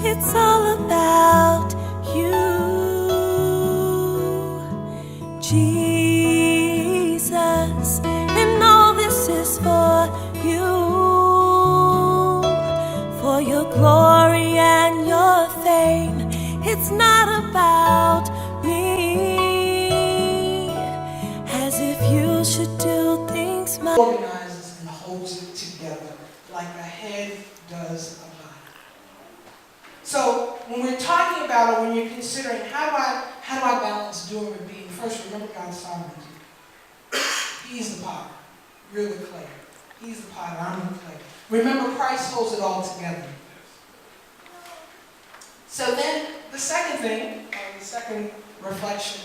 It's all about you, Jesus, and all this is for you, for your glory and your fame. It's not about me, as if you should do things my way. Organizes and holds it together like a head does a body. So when we're talking about, or when you're considering how do I balance doing and being, first remember God's sovereignty. He's the potter. You're the clay. He's the potter. I'm the clay. Remember, Christ holds it all together. So then the second thing, or the second reflection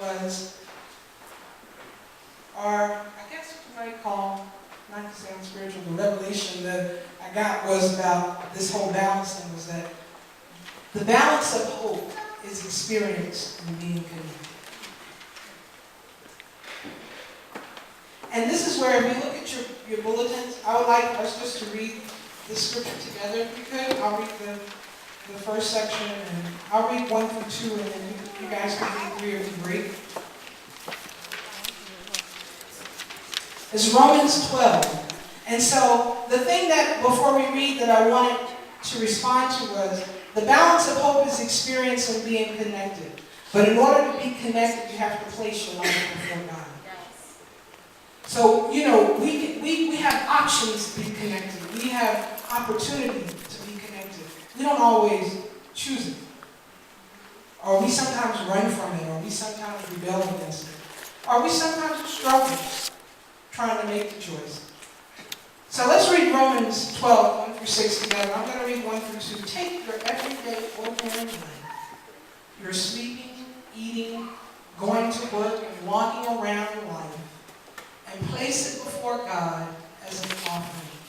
was our, I guess what you might call, not to sound spiritual, the revelation that I got was about this whole balance thing, was that the balance of hope is experienced in being connected. And this is where, if you look at your bulletins, I would like us just to read the scripture together if you could. I'll read the first section, and I'll read 1 through 2, and then you guys can read 3 or 3. It's Romans 12. And so the thing that, before we read, that I wanted to respond to was, the balance of hope is experienced in being connected. But in order to be connected, you have to place your life before God. So, you know, we have options to be connected. We have opportunity to be connected. We don't always choose it. Or we sometimes run from it, or we sometimes rebel against it. Or we sometimes struggle trying to make the choice. So let's read Romans 12, 1 through 6 together. I'm going to read 1 through 2. Take your everyday, ordinary life. You're sleeping, eating, going to work, and walking around life, and place it before God as an offering.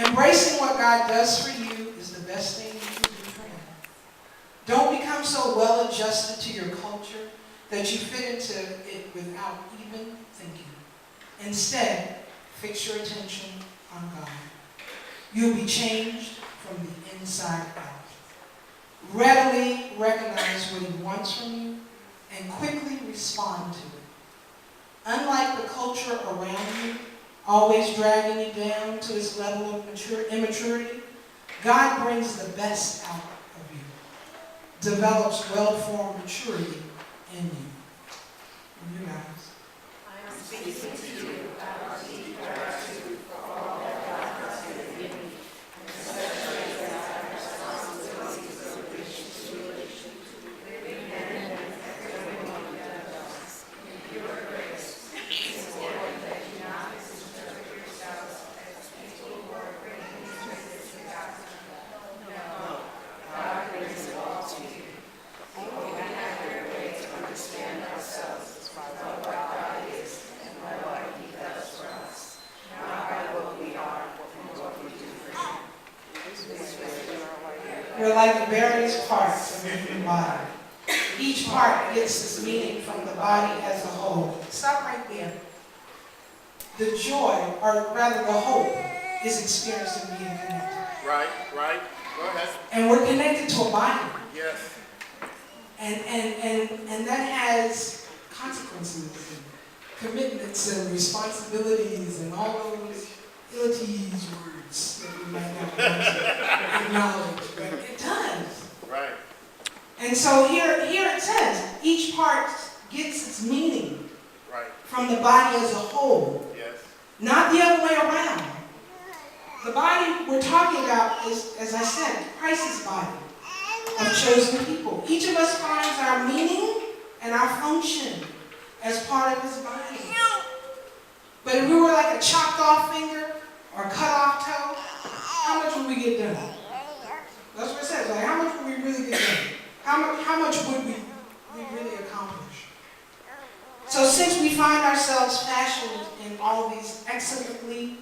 Embracing what God does for you is the best thing you can do for Him. Don't become so well adjusted to your culture that you fit into it without even thinking. Instead, fix your attention on God. You'll be changed from the inside out. Readily recognize what He wants from you and quickly respond to it. Unlike the culture around you, always dragging you down to its level of immaturity, God brings the best out of you, develops well-formed maturity in you. And you guys. I am speaking to you about our deep gratitude for all that God has given me, and especially as I have responsibilities of which living and everyone does. In your grace, it's important that you not misinterpret yourselves as people who are bringing justice to God. No, God brings it all to you. We have a way to understand ourselves by what God is and by what He does for us, not by what we are and what we do for Him. We're like the various parts of the human body. Each part gets its meaning from the body as a whole. Stop right there. The joy, or rather the hope, is experienced in being connected. Right. Go ahead. And we're connected to a body. Yes. And that has consequences and commitments and responsibilities and all those ill-teased words that we might not want to acknowledge, but it does. Right. And so here it says, each part gets its meaning from the body as a whole, Yes. not the other way around. The body we're talking about is, as I said, Christ's body of chosen people. Each of us finds our meaning and our function as part of His body. But if we were like a chopped off finger or cut off toe, how much would we get done? That's what it says. Like, how much would we really get done? How much would we really accomplish? So since we find ourselves fashioned in all these excellently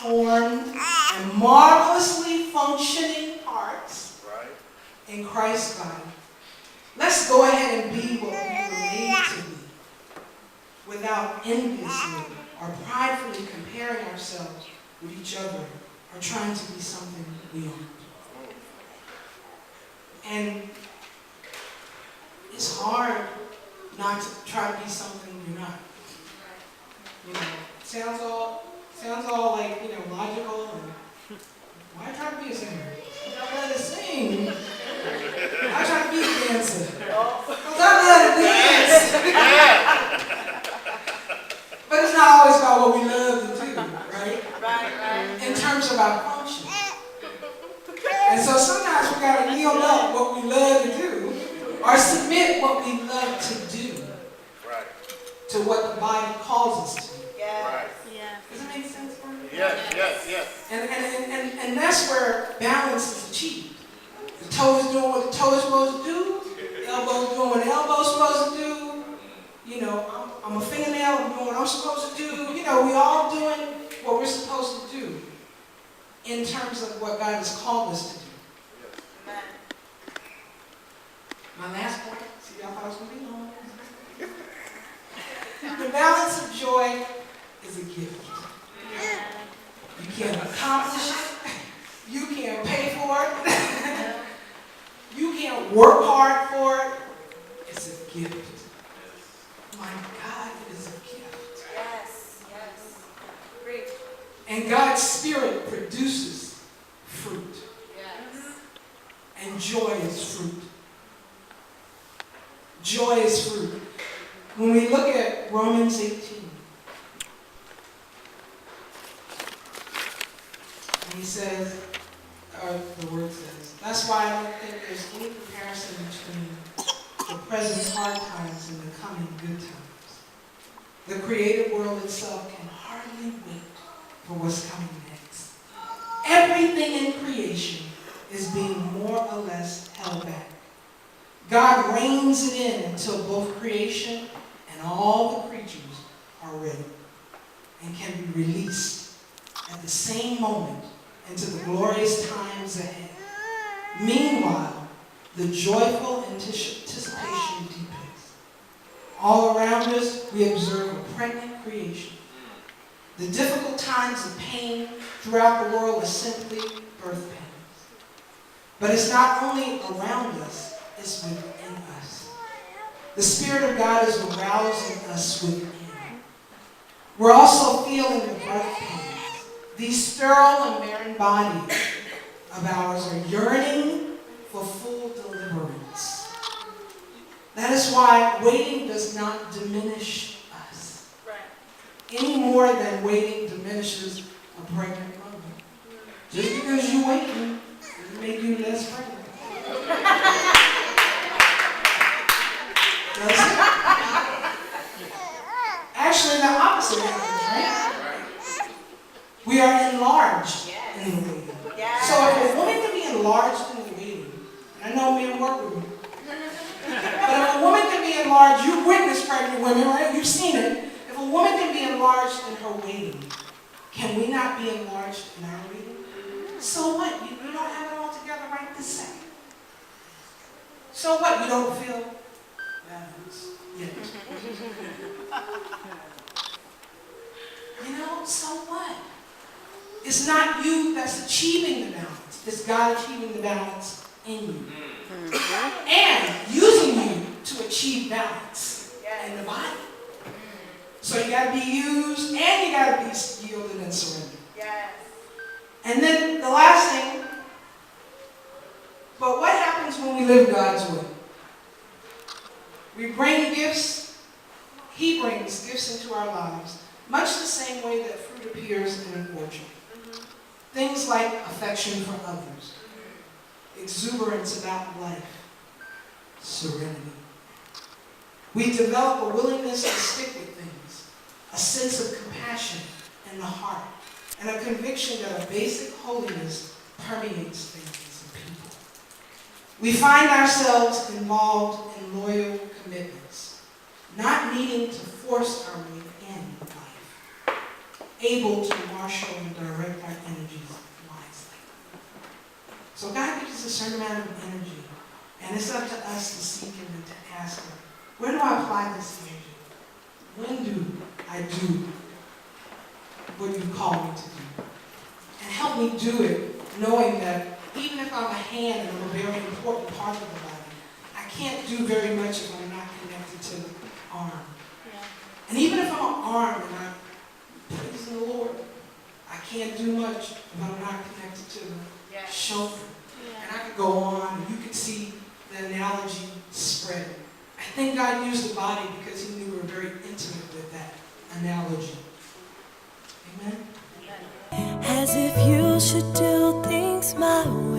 formed and marvelously functioning parts in Christ's body, let's go ahead and be what we were made to be, without enviously or pridefully comparing ourselves with each other or trying to be something we aren't. And it's hard not to try to be something you're not. You know, sounds all like, logical. And why try to be a singer? I love to sing. I try to be a dancer. Because I love to dance. But it's not always about what we love to do, right? Right. In terms of our function. And so sometimes we got to yield up what we love to do, or submit what we love to do to what the body calls us to. Yes. Does that make sense for you? Yes. And that's where balance is achieved. The toe is doing what the toe is supposed to do. The elbow is doing what the elbow is supposed to do. I'm a fingernail, I'm doing what I'm supposed to do. We all doing what we're supposed to do in terms of what God has called us to do. Amen. My last point, see, y'all thought I was going to be long. The balance of joy is a gift. You can't accomplish it. You can't pay for it. You can't work hard for it. It's a gift. My God, it is a gift. Yes. Great. And God's Spirit produces fruit. Yes. And joy is fruit. Joy is fruit. When we look at Romans 18, and he says, or the word says, that's why I don't think there's any comparison between the present hard times and the coming good times. The created world itself can hardly wait for what's coming next. Everything in creation is being more or less held back. God reins it in until both creation and all the creatures are ready and can be released at the same moment into the glorious times ahead. Meanwhile, the joyful anticipation deepens. All around us, we observe a pregnant creation. The difficult times of pain throughout the world are simply birth pains. But it's not only around us, it's within us. The Spirit of God is arousing us within. We're also feeling the birth pains. These sterile and barren bodies of ours are yearning for full deliverance. That is why waiting does not diminish us. Any more than waiting diminishes a pregnant mother. Just because you're waiting doesn't make you less pregnant. Does it? Actually, the opposite happens, right? We are enlarged in the waiting. Yes. So if a woman can be enlarged in the waiting, and I know men work with me, but if a woman can be enlarged, you've witnessed pregnant women, right? You've seen it. If a woman can be enlarged in her waiting, can we not be enlarged in our waiting? So what? You don't have it all together right this second. So what? You don't feel balance yet. So what? It's not you that's achieving the balance. It's God achieving the balance in you. And using you to achieve balance in the body. So you got to be used and you got to be yielded and surrendered. Yes. And then the last thing, but what happens when we live God's way? We bring gifts, He brings gifts into our lives, much the same way that fruit appears in an orchard. Things like affection for others, exuberance about life, serenity. We develop a willingness to stick with things, a sense of compassion in the heart, and a conviction that a basic holiness permeates things and people. We find ourselves involved in loyal commitments, not needing to force our way in life, able to marshal and direct our energies wisely. So God gives us a certain amount of energy, and it's up to us to seek Him and to ask Him, where do I apply this energy? When do I do what you call me to do? And help me do it knowing that even if I'm a hand and I'm a very important part of the body, I can't do very much if I'm not connected to the arm. And even if I'm an arm and I'm praising the Lord, I can't do much if I'm not connected to the shoulder. And I could go on, and you could see the analogy spread. I think God used the body because he knew we were very intimate with that analogy. Amen? As if you should do things my way.